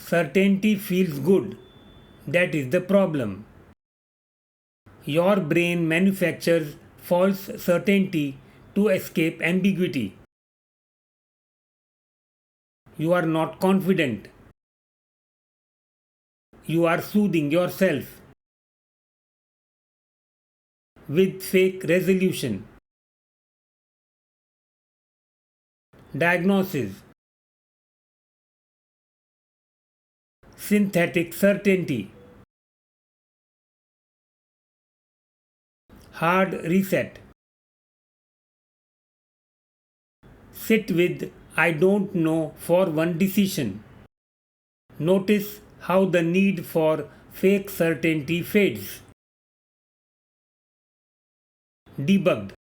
Certainty feels good. That is the problem. Your brain manufactures false certainty to escape ambiguity. You are not confident. You are soothing yourself with fake resolution. Diagnosis: synthetic certainty. Hard reset. Sit with I don't know for one decision. Notice how the need for fake certainty fades. Debugged.